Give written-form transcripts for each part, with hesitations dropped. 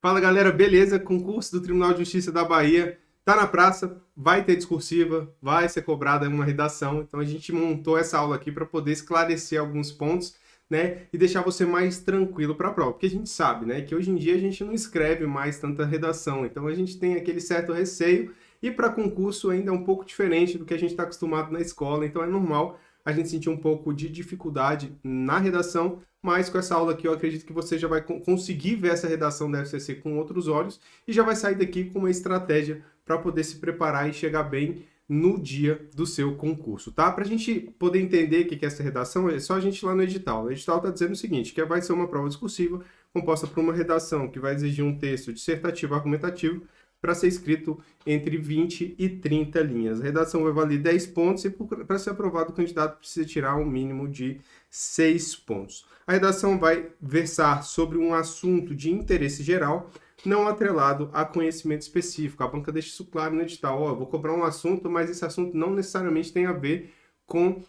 Fala galera, beleza? Concurso do Tribunal de Justiça da Bahia tá na praça, vai ter discursiva, vai ser cobrada uma redação. Então a gente montou essa aula aqui para poder esclarecer alguns pontos, né, e deixar você mais tranquilo para a prova, porque a gente sabe, né, que hoje em dia a gente não escreve mais tanta redação, então a gente tem aquele certo receio e para concurso ainda é um pouco diferente do que a gente está acostumado na escola, então é normal a gente sentir um pouco de dificuldade na redação, mas com essa aula aqui eu acredito que você já vai conseguir ver essa redação da FCC com outros olhos e já vai sair daqui com uma estratégia para poder se preparar e chegar bem no dia do seu concurso, tá? Para a gente poder entender o que é essa redação, é só a gente ir lá no edital. O edital está dizendo o seguinte, que vai ser uma prova discursiva composta por uma redação que vai exigir um texto dissertativo argumentativo para ser escrito entre 20 e 30 linhas. A redação vai valer 10 pontos e para ser aprovado o candidato precisa tirar um mínimo de 6 pontos. A redação vai versar sobre um assunto de interesse geral, não atrelado a conhecimento específico. A banca deixa isso claro no edital. Eu vou cobrar um assunto, mas esse assunto não necessariamente tem a ver com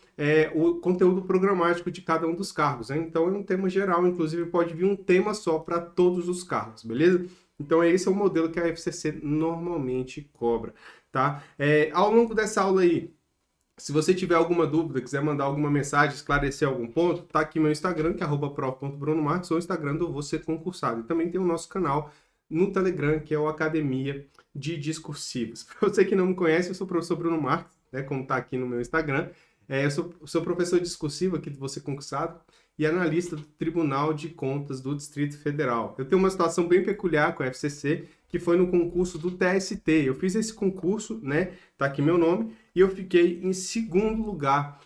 o conteúdo programático de cada um dos cargos. Né? Então é um tema geral, inclusive pode vir um tema só para todos os cargos, beleza? Então esse é o modelo que a FCC normalmente cobra, tá? Ao longo dessa aula aí, se você tiver alguma dúvida, quiser mandar alguma mensagem, esclarecer algum ponto, tá aqui meu Instagram, que é @prof.brunomarques, ou o Instagram do Você Concursado. E também tem o nosso canal no Telegram, que é o Academia de Discursivas. Para você que não me conhece, eu sou o professor Bruno Marques, né, como tá aqui no meu Instagram. Eu sou professor discursivo aqui do Você Concursado e analista do Tribunal de Contas do Distrito Federal. Eu tenho uma situação bem peculiar com a FCC, que foi no concurso do TST. Eu fiz esse concurso, né, tá aqui meu nome, e eu fiquei em segundo lugar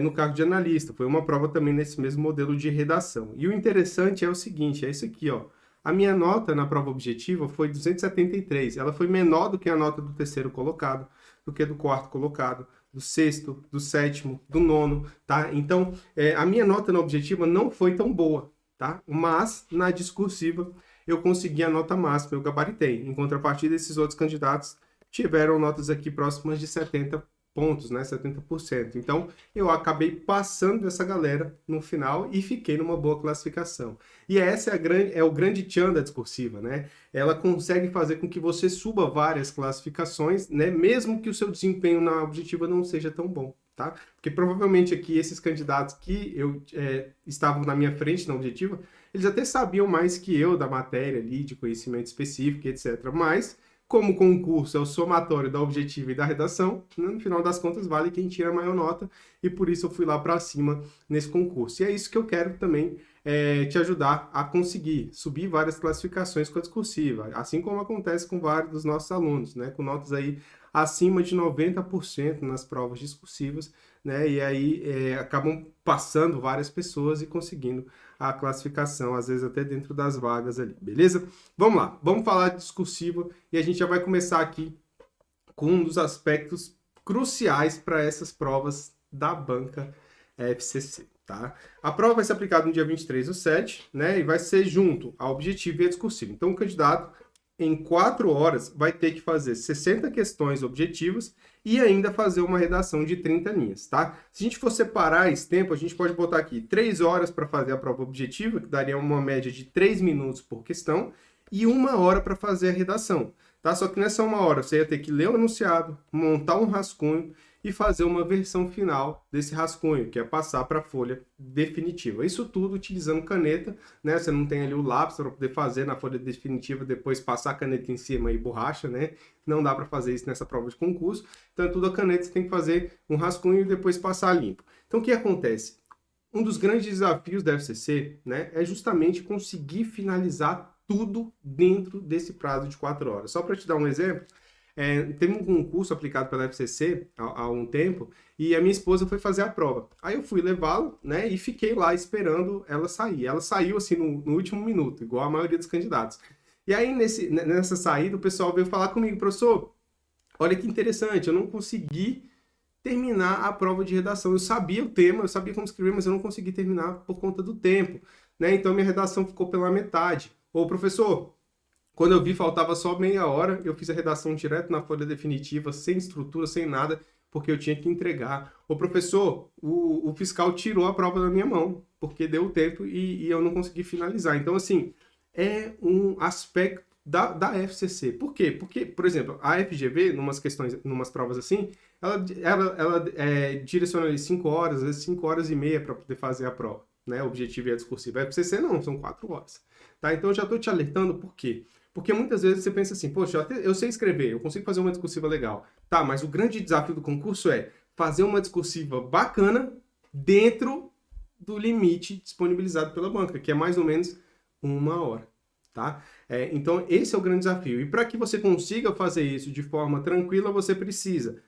no cargo de analista. Foi uma prova também nesse mesmo modelo de redação. E o interessante é o seguinte, é isso aqui, ó. A minha nota na prova objetiva foi 273. Ela foi menor do que a nota do terceiro colocado, do que do quarto colocado, do sexto, do sétimo, do nono, tá? Então, a minha nota na objetiva não foi tão boa, tá? Mas, na discursiva, eu consegui a nota máxima, eu gabaritei. Em contrapartida, esses outros candidatos tiveram notas aqui próximas de 70 pontos, né? 70%. Então, eu acabei passando essa galera no final e fiquei numa boa classificação. E essa é o grande tchan da discursiva, né? Ela consegue fazer com que você suba várias classificações, né? Mesmo que o seu desempenho na objetiva não seja tão bom, tá? Porque provavelmente aqui esses candidatos que estavam na minha frente na objetiva, eles até sabiam mais que eu da matéria ali, de conhecimento específico, etc. Mas como o concurso é o somatório da objetiva e da redação, né, no final das contas vale quem tira a maior nota, e por isso eu fui lá para cima nesse concurso. E é isso que eu quero também te ajudar a conseguir subir várias classificações com a discursiva, assim como acontece com vários dos nossos alunos, né, com notas aí acima de 90% nas provas discursivas, né, e aí acabam passando várias pessoas e conseguindo a classificação, às vezes até dentro das vagas ali, beleza? Vamos lá, vamos falar de discursiva e a gente já vai começar aqui com um dos aspectos cruciais para essas provas da banca FCC, tá? A prova vai ser aplicada no dia 23/7, né, e vai ser junto ao objetivo e à discursiva. Então, o candidato, em 4 horas, vai ter que fazer 60 questões objetivas e ainda fazer uma redação de 30 linhas, tá? Se a gente for separar esse tempo, a gente pode botar aqui 3 horas para fazer a prova objetiva, que daria uma média de 3 minutos por questão, e 1 hora para fazer a redação, tá? Só que nessa 1 hora você ia ter que ler o enunciado, montar um rascunho e fazer uma versão final desse rascunho, que é passar para a folha definitiva. Isso tudo utilizando caneta, né? Você não tem ali o lápis para poder fazer na folha definitiva, depois passar a caneta em cima e borracha, né? Não dá para fazer isso nessa prova de concurso. Então, é tudo a caneta, você tem que fazer um rascunho e depois passar limpo. Então, o que acontece? Um dos grandes desafios da FCC, né, é justamente conseguir finalizar tudo dentro desse prazo de 4 horas. Só para te dar um exemplo, teve um concurso aplicado pela FCC há um tempo e a minha esposa foi fazer a prova. Aí eu fui levá-la, né, e fiquei lá esperando ela sair. Ela saiu assim no último minuto, igual a maioria dos candidatos. E aí nessa saída o pessoal veio falar comigo, professor, olha que interessante, eu não consegui terminar a prova de redação. Eu sabia o tema, eu sabia como escrever, mas eu não consegui terminar por conta do tempo, né? Então minha redação ficou pela metade. Ô, professor, quando eu vi faltava só meia hora, eu fiz a redação direto na folha definitiva, sem estrutura, sem nada, porque eu tinha que entregar. Ô, professor, o fiscal tirou a prova da minha mão, porque deu o tempo e eu não consegui finalizar. Então, assim, é um aspecto da FCC. Por quê? Porque, por exemplo, a FGV, numas provas assim, ela direciona ali 5 horas, às vezes 5 horas e meia para poder fazer a prova, né? Objetiva e a discursiva. A FCC não, são 4 horas. Tá? Então eu já estou te alertando por quê? Porque muitas vezes você pensa assim, poxa, eu sei escrever, eu consigo fazer uma discursiva legal. Tá, mas o grande desafio do concurso é fazer uma discursiva bacana dentro do limite disponibilizado pela banca, que é mais ou menos 1 hora. Tá? Então, esse é o grande desafio. E para que você consiga fazer isso de forma tranquila, você precisa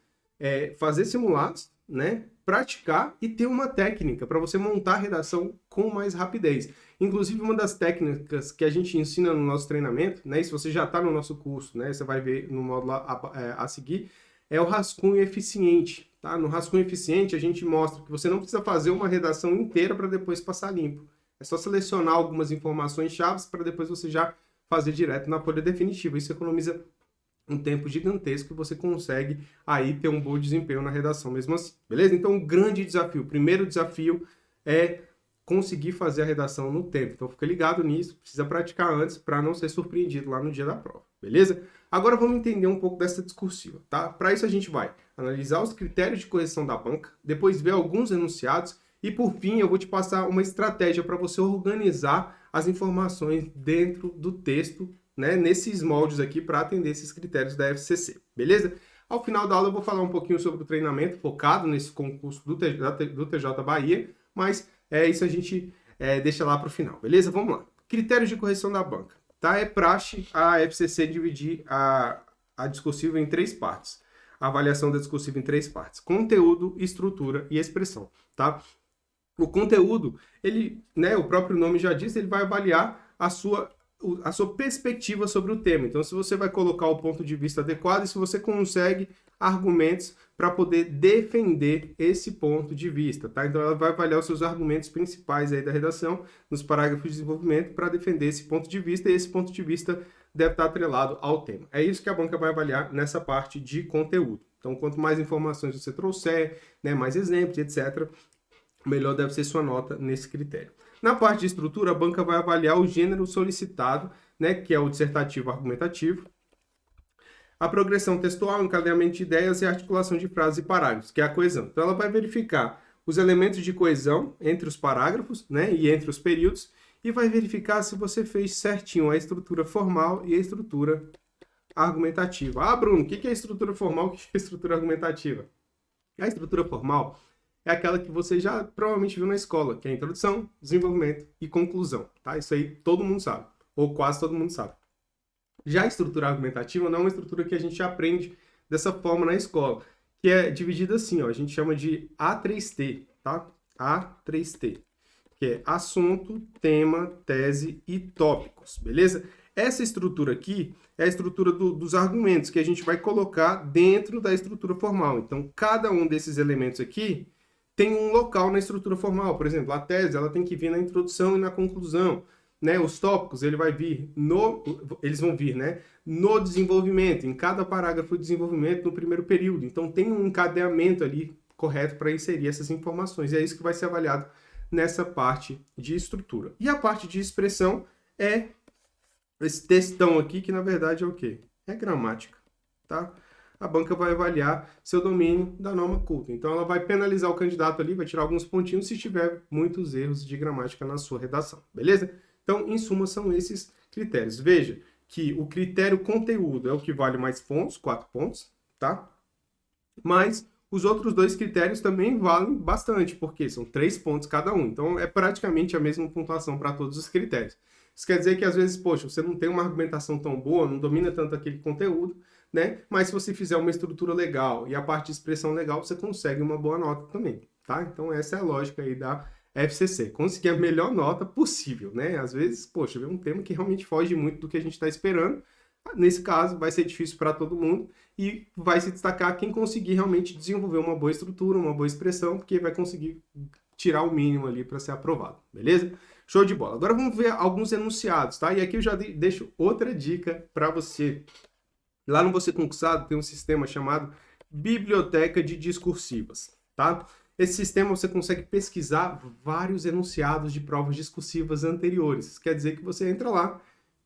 fazer simulados, né? Praticar e ter uma técnica para você montar a redação com mais rapidez. Inclusive, uma das técnicas que a gente ensina no nosso treinamento, né? E se você já está no nosso curso, né? Você vai ver no módulo a seguir, é o rascunho eficiente. Tá? No rascunho eficiente, a gente mostra que você não precisa fazer uma redação inteira para depois passar limpo. É só selecionar algumas informações chaves para depois você já fazer direto na folha definitiva. Isso economiza um tempo gigantesco que você consegue aí ter um bom desempenho na redação mesmo assim, beleza? Então, o grande desafio, o primeiro desafio é conseguir fazer a redação no tempo. Então, fica ligado nisso, precisa praticar antes para não ser surpreendido lá no dia da prova, beleza? Agora, vamos entender um pouco dessa discursiva, tá? Para isso, a gente vai analisar os critérios de correção da banca, depois ver alguns enunciados e, por fim, eu vou te passar uma estratégia para você organizar as informações dentro do texto, né, nesses moldes aqui para atender esses critérios da FCC, beleza? Ao final da aula eu vou falar um pouquinho sobre o treinamento focado nesse concurso do TJ Bahia, mas isso a gente deixa lá para o final, beleza? Vamos lá. Critérios de correção da banca. Tá? É praxe a FCC dividir a discursiva em 3 partes. A avaliação da discursiva em 3 partes. Conteúdo, estrutura e expressão. Tá? O conteúdo, ele, né, o próprio nome já diz, ele vai avaliar a sua perspectiva sobre o tema. Então, se você vai colocar o ponto de vista adequado e se você consegue argumentos para poder defender esse ponto de vista, tá? Então, ela vai avaliar os seus argumentos principais aí da redação, nos parágrafos de desenvolvimento, para defender esse ponto de vista, e esse ponto de vista deve estar atrelado ao tema. É isso que a banca vai avaliar nessa parte de conteúdo. Então, quanto mais informações você trouxer, né, mais exemplos, etc., melhor deve ser sua nota nesse critério. Na parte de estrutura, a banca vai avaliar o gênero solicitado, né, que é o dissertativo argumentativo, a progressão textual, encadeamento de ideias e articulação de frases e parágrafos, que é a coesão. Então, ela vai verificar os elementos de coesão entre os parágrafos, né, e entre os períodos, e vai verificar se você fez certinho a estrutura formal e a estrutura argumentativa. Ah, Bruno, o que é estrutura formal e o que é estrutura argumentativa? A estrutura formal é aquela que você já provavelmente viu na escola, que é introdução, desenvolvimento e conclusão, tá? Isso aí todo mundo sabe, ou quase todo mundo sabe. Já a estrutura argumentativa não é uma estrutura que a gente aprende dessa forma na escola, que é dividida assim, ó, a gente chama de A3T, tá? A3T, que é assunto, tema, tese e tópicos, beleza? Essa estrutura aqui é a estrutura dos argumentos que a gente vai colocar dentro da estrutura formal. Então, cada um desses elementos aqui tem um local na estrutura formal. Por exemplo, a tese ela tem que vir na introdução e na conclusão. Né? Os tópicos eles vão vir, né, no desenvolvimento, em cada parágrafo de desenvolvimento no primeiro período. Então tem um encadeamento ali correto para inserir essas informações. E é isso que vai ser avaliado nessa parte de estrutura. E a parte de expressão é esse textão aqui, que na verdade é o quê? É gramática, tá? A banca vai avaliar seu domínio da norma culta. Então, ela vai penalizar o candidato ali, vai tirar alguns pontinhos se tiver muitos erros de gramática na sua redação, beleza? Então, em suma, são esses critérios. Veja que o critério conteúdo é o que vale mais pontos, 4 pontos, tá? Mas os outros 2 critérios também valem bastante, porque são 3 pontos cada um. Então, é praticamente a mesma pontuação para todos os critérios. Isso quer dizer que, às vezes, poxa, você não tem uma argumentação tão boa, não domina tanto aquele conteúdo, né? Mas se você fizer uma estrutura legal e a parte de expressão legal, você consegue uma boa nota também, tá? Então essa é a lógica aí da FCC, conseguir a melhor nota possível, né? Às vezes, poxa, vem um tema que realmente foge muito do que a gente está esperando. Nesse caso, vai ser difícil para todo mundo e vai se destacar quem conseguir realmente desenvolver uma boa estrutura, uma boa expressão, porque vai conseguir tirar o mínimo ali para ser aprovado, beleza? Show de bola. Agora vamos ver alguns enunciados, tá? E aqui eu já deixo outra dica para você. Lá no Você Concursado tem um sistema chamado Biblioteca de Discursivas, tá? Esse sistema você consegue pesquisar vários enunciados de provas discursivas anteriores. Isso quer dizer que você entra lá,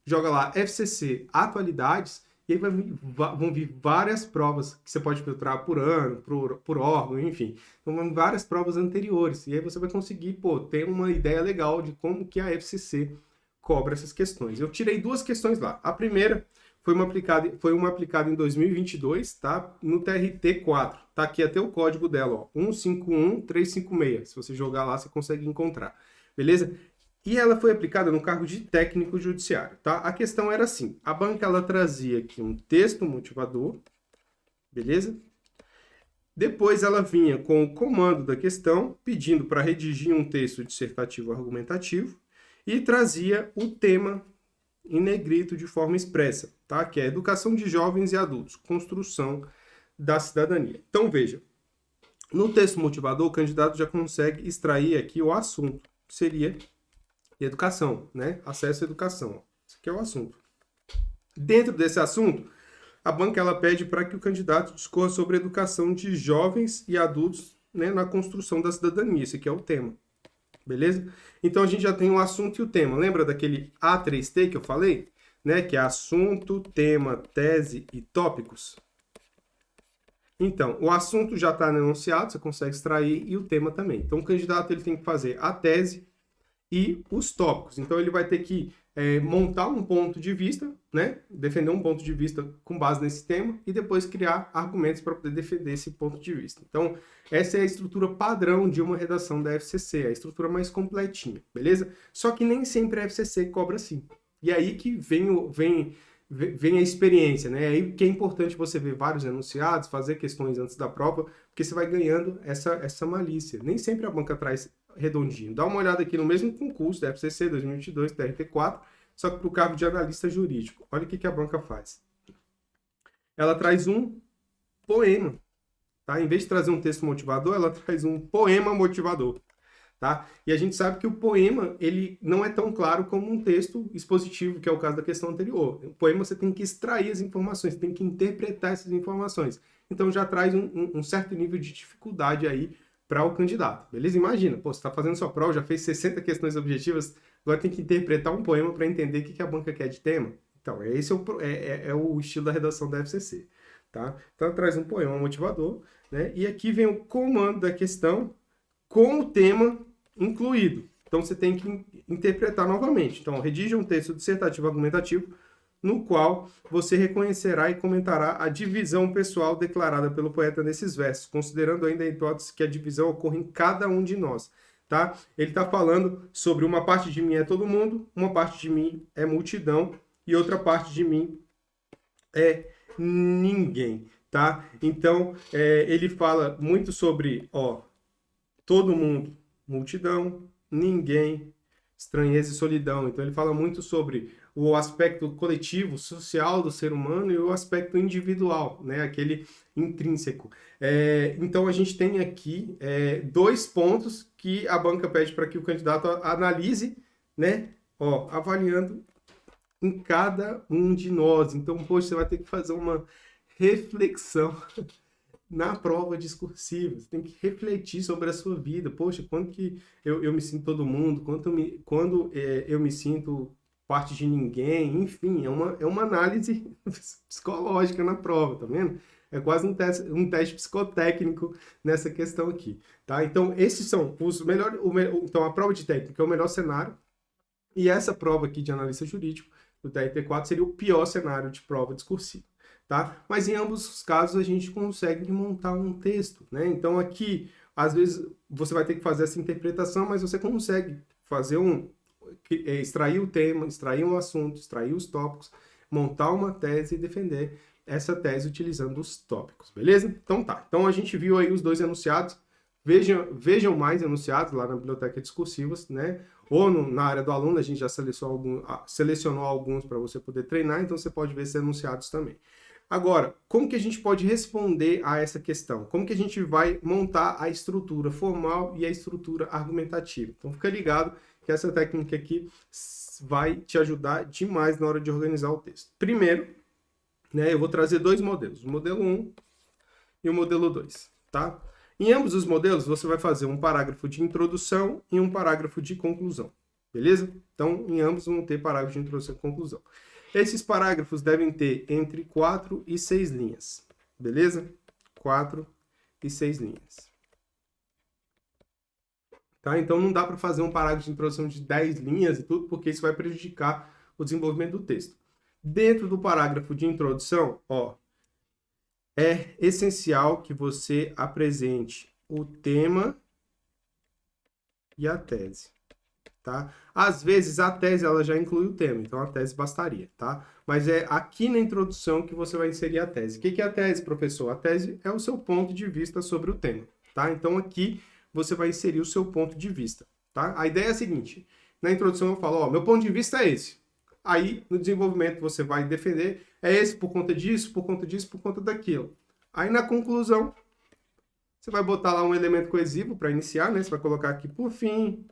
joga lá FCC atualidades, e aí vão vir várias provas que você pode filtrar por ano, por órgão, enfim. Então, vão várias provas anteriores. E aí você vai conseguir, ter uma ideia legal de como que a FCC cobra essas questões. Eu tirei 2 questões lá. A primeira foi uma aplicada em 2022, tá? No TRT4. Tá aqui até o código dela, ó. 151356. Se você jogar lá, você consegue encontrar. Beleza? E ela foi aplicada no cargo de técnico judiciário, tá? A questão era assim, a banca ela trazia aqui um texto motivador, beleza? Depois ela vinha com o comando da questão, pedindo para redigir um texto dissertativo argumentativo e trazia o tema em negrito de forma expressa, tá? Que é educação de jovens e adultos, construção da cidadania. Então veja, no texto motivador o candidato já consegue extrair aqui o assunto, que seria educação, né? Acesso à educação. Esse aqui é o assunto. Dentro desse assunto, a banca ela pede para que o candidato discorra sobre a educação de jovens e adultos, né, na construção da cidadania. Esse aqui é o tema. Beleza? Então a gente já tem o assunto e o tema. Lembra daquele A3T que eu falei? Né? Que é assunto, tema, tese e tópicos. Então, o assunto já está no enunciado, você consegue extrair, e o tema também. Então o candidato ele tem que fazer a tese e os tópicos. Então ele vai ter que montar um ponto de vista, né? Defender um ponto de vista com base nesse tema e depois criar argumentos para poder defender esse ponto de vista. Então essa é a estrutura padrão de uma redação da FCC, a estrutura mais completinha, beleza? Só que nem sempre a FCC cobra assim. E aí que vem a experiência, né? Aí que é importante você ver vários enunciados, fazer questões antes da prova, porque você vai ganhando essa malícia. Nem sempre a banca traz redondinho. Dá uma olhada aqui no mesmo concurso da FCC 2022, TRT4, só que para o cargo de analista jurídico. Olha o que a banca faz. Ela traz um poema, tá? Em vez de trazer um texto motivador, ela traz um poema motivador, tá? E a gente sabe que o poema, ele não é tão claro como um texto expositivo, que é o caso da questão anterior. O poema você tem que extrair as informações, você tem que interpretar essas informações. Então já traz um certo nível de dificuldade aí para o candidato, beleza? Imagina, você está fazendo sua prova, já fez 60 questões objetivas, agora tem que interpretar um poema para entender o que a banca quer de tema. Então, esse é o estilo da redação da FCC, tá? Então, ela traz um poema motivador, né? E aqui vem o comando da questão com o tema incluído. Então, você tem que interpretar novamente. Então, redige um texto dissertativo argumentativo no qual você reconhecerá e comentará a divisão pessoal declarada pelo poeta nesses versos, considerando ainda a hipótese que a divisão ocorre em cada um de nós, tá? Ele está falando sobre uma parte de mim é todo mundo, uma parte de mim é multidão e outra parte de mim é ninguém, tá? Então, ele fala muito sobre, todo mundo, multidão, ninguém, estranheza e solidão. Então, ele fala muito sobre o aspecto coletivo, social do ser humano e o aspecto individual, né? Aquele intrínseco. Então, a gente tem aqui 2 pontos que a banca pede para que o candidato analise, né? Avaliando em cada um de nós. Então, poxa, você vai ter que fazer uma reflexão na prova discursiva. Você tem que refletir sobre a sua vida. Poxa, quando que eu me sinto todo mundo? Quando eu me sinto parte de ninguém? Enfim, é uma análise psicológica na prova, tá vendo? É quase um teste psicotécnico nessa questão aqui, tá? Então, esses são os melhores... Então, a prova de técnica é o melhor cenário e essa prova aqui de analista jurídico do TRT4 seria o pior cenário de prova discursiva. Tá? Mas em ambos os casos a gente consegue montar um texto, né? Então aqui, às vezes, você vai ter que fazer essa interpretação, mas você consegue fazer extrair o tema, extrair um assunto, extrair os tópicos, montar uma tese e defender essa tese utilizando os tópicos, beleza? Então tá. Então a gente viu aí os 2 enunciados. Vejam mais enunciados lá na biblioteca discursivas, né? Ou na área do aluno, a gente já selecionou alguns para você poder treinar, então você pode ver esses enunciados também. Agora, como que a gente pode responder a essa questão? Como que a gente vai montar a estrutura formal e a estrutura argumentativa? Então, fica ligado que essa técnica aqui vai te ajudar demais na hora de organizar o texto. Primeiro, né, eu vou trazer 2 modelos, o modelo 1 e o modelo 2, tá? Em ambos os modelos, você vai fazer um parágrafo de introdução e um parágrafo de conclusão, beleza? Então, em ambos vão ter parágrafos de introdução e conclusão. Esses parágrafos devem ter entre 4 e 6 linhas, beleza? 4 e 6 linhas. Tá? Então, não dá para fazer um parágrafo de introdução de 10 linhas e tudo, porque isso vai prejudicar o desenvolvimento do texto. Dentro do parágrafo de introdução, ó, é essencial que você apresente o tema e a tese, tá? Às vezes a tese ela já inclui o tema, então a tese bastaria, tá? Mas é aqui na introdução que você vai inserir a tese. O que é a tese, professor? A tese é o seu ponto de vista sobre o tema, tá? Então aqui você vai inserir o seu ponto de vista, tá? A ideia é a seguinte, na introdução eu falo, ó, meu ponto de vista é esse. Aí, no desenvolvimento, você vai defender, é esse por conta disso, por conta disso, por conta daquilo. Aí, na conclusão, você vai botar lá um elemento coesivo para iniciar, né? Você vai colocar aqui por fim,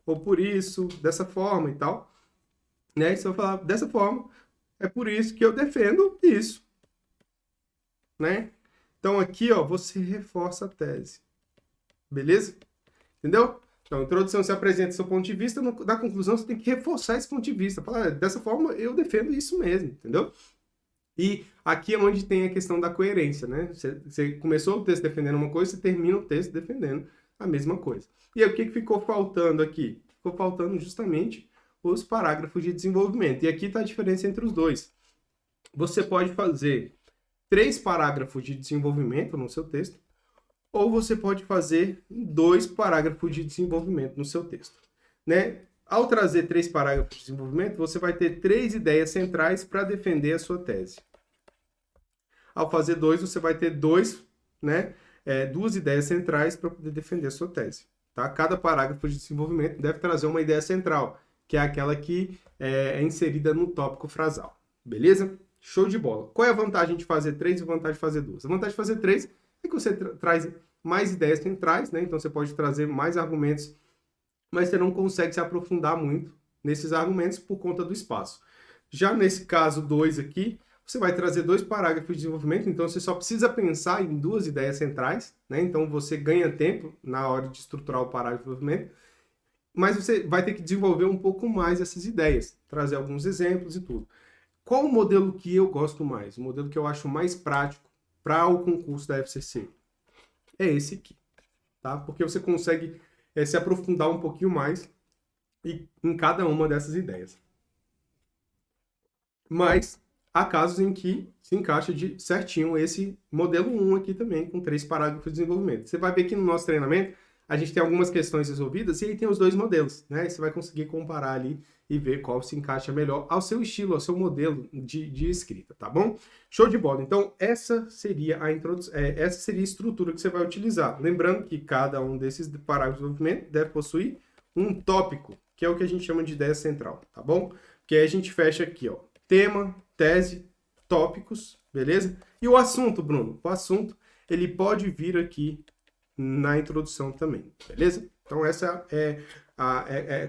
ou por isso, dessa forma e tal. Né? E você vai falar, dessa forma, é por isso que eu defendo isso. Né? Então, aqui, ó, você reforça a tese. Beleza? Entendeu? Então, a introdução você apresenta seu ponto de vista, na conclusão você tem que reforçar esse ponto de vista. Falar, dessa forma eu defendo isso mesmo, entendeu? E aqui é onde tem a questão da coerência, né? Você começou o texto defendendo uma coisa, você termina o texto defendendo a mesma coisa. E aí, o que ficou faltando aqui? Ficou faltando justamente os parágrafos de desenvolvimento. E aqui está a diferença entre os dois. Você pode fazer 3 parágrafos de desenvolvimento no seu texto, ou você pode fazer 2 parágrafos de desenvolvimento no seu texto, né? Ao trazer 3 parágrafos de desenvolvimento, você vai ter 3 ideias centrais para defender a sua tese. Ao fazer 2, você vai ter 2 ideias centrais para poder defender a sua tese. Tá? Cada parágrafo de desenvolvimento deve trazer uma ideia central, que é aquela que é inserida no tópico frasal. Beleza? Show de bola. Qual é a vantagem de fazer 3 e a vantagem de fazer 2? A vantagem de fazer 3 é que você traz mais ideias centrais, né? Então você pode trazer mais argumentos, mas você não consegue se aprofundar muito nesses argumentos por conta do espaço. Já nesse caso 2 aqui, você vai trazer 2 parágrafos de desenvolvimento, então você só precisa pensar em 2 ideias centrais, né? Então você ganha tempo na hora de estruturar o parágrafo de desenvolvimento, mas você vai ter que desenvolver um pouco mais essas ideias, trazer alguns exemplos e tudo. Qual o modelo que eu gosto mais? O modelo que eu acho mais prático para o concurso da FCC? É esse aqui, tá? Porque você consegue se aprofundar um pouquinho mais em cada uma dessas ideias. Mas há casos em que se encaixa de certinho esse modelo 1 aqui também, com 3 parágrafos de desenvolvimento. Você vai ver que no nosso treinamento a gente tem algumas questões resolvidas e aí tem os 2 modelos, né? E você vai conseguir comparar ali e ver qual se encaixa melhor ao seu estilo, ao seu modelo de escrita, tá bom? Show de bola. Então, essa seria a introdução, essa seria a estrutura que você vai utilizar. Lembrando que cada um desses parágrafos de desenvolvimento deve possuir um tópico, que é o que a gente chama de ideia central, tá bom? Porque aí a gente fecha aqui, ó, tema, tese, tópicos, beleza? E o assunto, Bruno? O assunto, ele pode vir aqui na introdução também, beleza? Então, essa é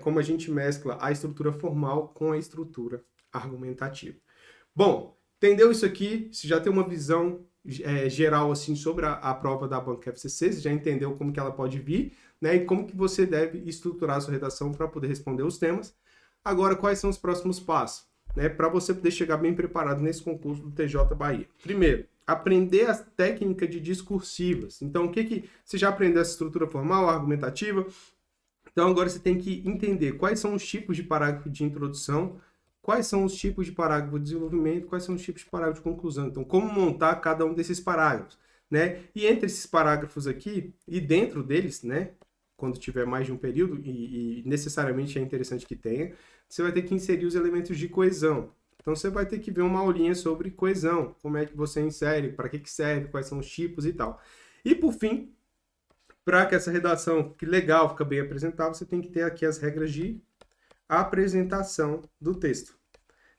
como a gente mescla a estrutura formal com a estrutura argumentativa. Bom, entendeu isso aqui? Você já tem uma visão geral assim sobre a prova da Banca FCC, você já entendeu como que ela pode vir, né? E como que você deve estruturar a sua redação para poder responder os temas. Agora, quais são os próximos passos, né? Para você poder chegar bem preparado nesse concurso do TJ Bahia. Primeiro, aprender as técnicas de discursivas. Então, o que você já aprendeu essa estrutura formal, argumentativa? Então, agora você tem que entender quais são os tipos de parágrafo de introdução, quais são os tipos de parágrafo de desenvolvimento, quais são os tipos de parágrafo de conclusão. Então, como montar cada um desses parágrafos, né? E entre esses parágrafos aqui, e dentro deles, né? Quando tiver mais de um período, e necessariamente é interessante que tenha, você vai ter que inserir os elementos de coesão. Então, você vai ter que ver uma aulinha sobre coesão, como é que você insere, para que serve, quais são os tipos e tal. E, por fim, para que essa redação fique legal, fique bem apresentável, você tem que ter aqui as regras de apresentação do texto.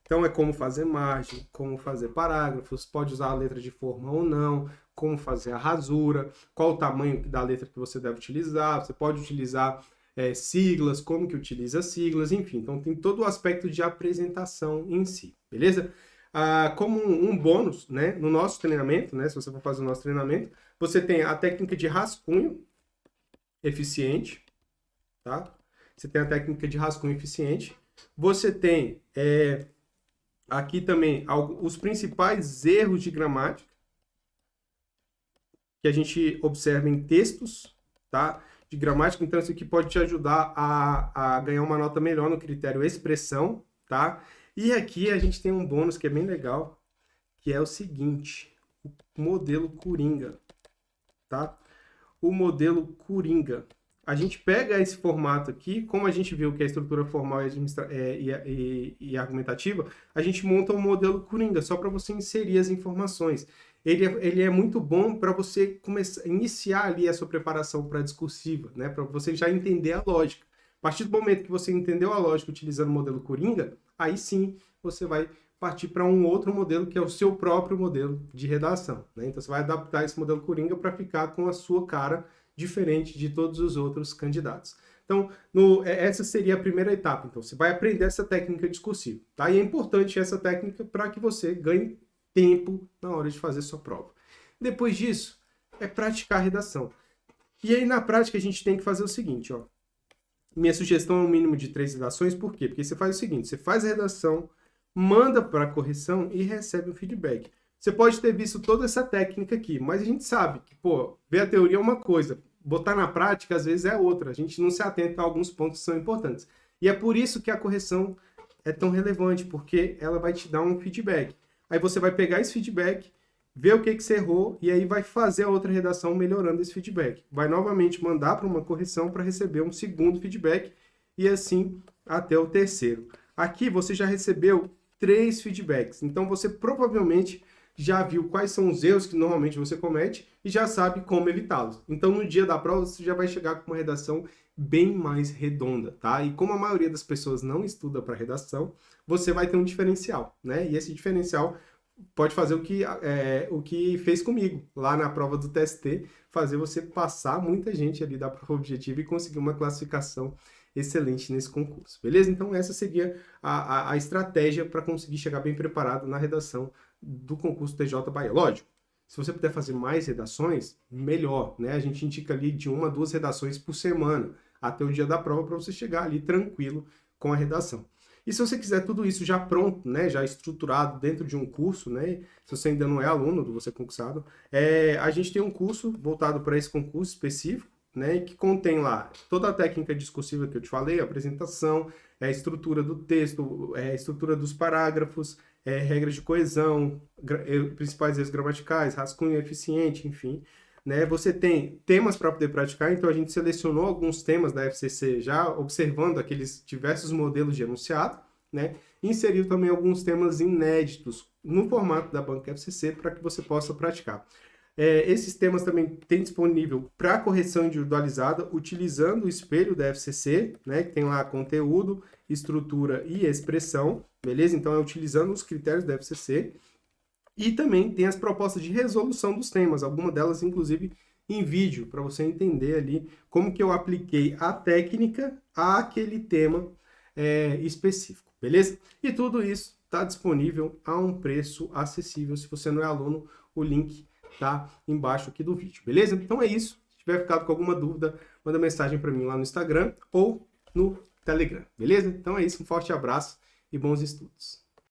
Então, é como fazer margem, como fazer parágrafos, pode usar a letra de forma ou não, como fazer a rasura, qual o tamanho da letra que você deve utilizar, você pode utilizar siglas, como que utiliza siglas, enfim. Então, tem todo o aspecto de apresentação em si, beleza? Como um bônus, né, no nosso treinamento, né, se você for fazer o nosso treinamento, você tem a técnica de rascunho eficiente, tá? Você tem a técnica de rascunho eficiente. Você tem aqui também os principais erros de gramática que a gente observa em textos, tá? De gramática. Então, isso aqui pode te ajudar a ganhar uma nota melhor no critério expressão, tá? E aqui a gente tem um bônus que é bem legal, que é o seguinte, o modelo Coringa, tá? O modelo Coringa. A gente pega esse formato aqui, como a gente viu que a estrutura formal e argumentativa, a gente monta um modelo Coringa, só para você inserir as informações. Ele é muito bom para você começar, iniciar ali a sua preparação para a discursiva, né? Para você já entender a lógica. A partir do momento que você entendeu a lógica utilizando o modelo Coringa, aí sim você vai partir para um outro modelo que é o seu próprio modelo de redação, né? Então você vai adaptar esse modelo Coringa para ficar com a sua cara diferente de todos os outros candidatos. Então, essa seria a primeira etapa. Então, você vai aprender essa técnica discursiva, tá? E é importante essa técnica para que você ganhe tempo na hora de fazer sua prova. Depois disso, é praticar a redação. E aí, na prática, a gente tem que fazer o seguinte, ó. Minha sugestão é um mínimo de 3 redações, por quê? Porque você faz o seguinte, você faz a redação, manda para a correção e recebe um feedback. Você pode ter visto toda essa técnica aqui, mas a gente sabe que, pô, ver a teoria é uma coisa, botar na prática, às vezes, é outra. A gente não se atenta a alguns pontos que são importantes. E é por isso que a correção é tão relevante, porque ela vai te dar um feedback. Aí você vai pegar esse feedback, ver o que você errou, e aí vai fazer a outra redação melhorando esse feedback. Vai novamente mandar para uma correção para receber um segundo feedback, e assim até o terceiro. Aqui você já recebeu 3 feedbacks, então você provavelmente já viu quais são os erros que normalmente você comete e já sabe como evitá-los. Então, no dia da prova, você já vai chegar com uma redação bem mais redonda, tá? E como a maioria das pessoas não estuda para redação, você vai ter um diferencial, né? E esse diferencial pode fazer o que fez comigo lá na prova do TST, fazer você passar muita gente ali da prova objetiva e conseguir uma classificação excelente nesse concurso, beleza? Então, essa seria a estratégia para conseguir chegar bem preparado na redação do concurso TJ Bahia. Lógico, se você puder fazer mais redações, melhor, né? A gente indica ali de 1 a 2 redações por semana, até o dia da prova, para você chegar ali tranquilo com a redação. E se você quiser tudo isso já pronto, né, já estruturado dentro de um curso, né, se você ainda não é aluno do Você Concursado, a gente tem um curso voltado para esse concurso específico, né, que contém lá toda a técnica discursiva que eu te falei, a apresentação, a estrutura do texto, a estrutura dos parágrafos, regras de coesão, principais erros gramaticais, rascunho eficiente, enfim. Né? Você tem temas para poder praticar, então a gente selecionou alguns temas da FCC já observando aqueles diversos modelos de enunciado, né? E inseriu também alguns temas inéditos no formato da banca FCC para que você possa praticar. Esses temas também tem disponível para correção individualizada, utilizando o espelho da FCC, né, que tem lá conteúdo, estrutura e expressão, beleza? Então, é utilizando os critérios da FCC. E também tem as propostas de resolução dos temas, algumas delas, inclusive, em vídeo, para você entender ali como que eu apliquei a técnica àquele tema específico, beleza? E tudo isso está disponível a um preço acessível. Se você não é aluno, o link tá embaixo aqui do vídeo, beleza? Então é isso. Se tiver ficado com alguma dúvida, manda mensagem para mim lá no Instagram ou no Telegram, beleza? Então é isso, um forte abraço e bons estudos.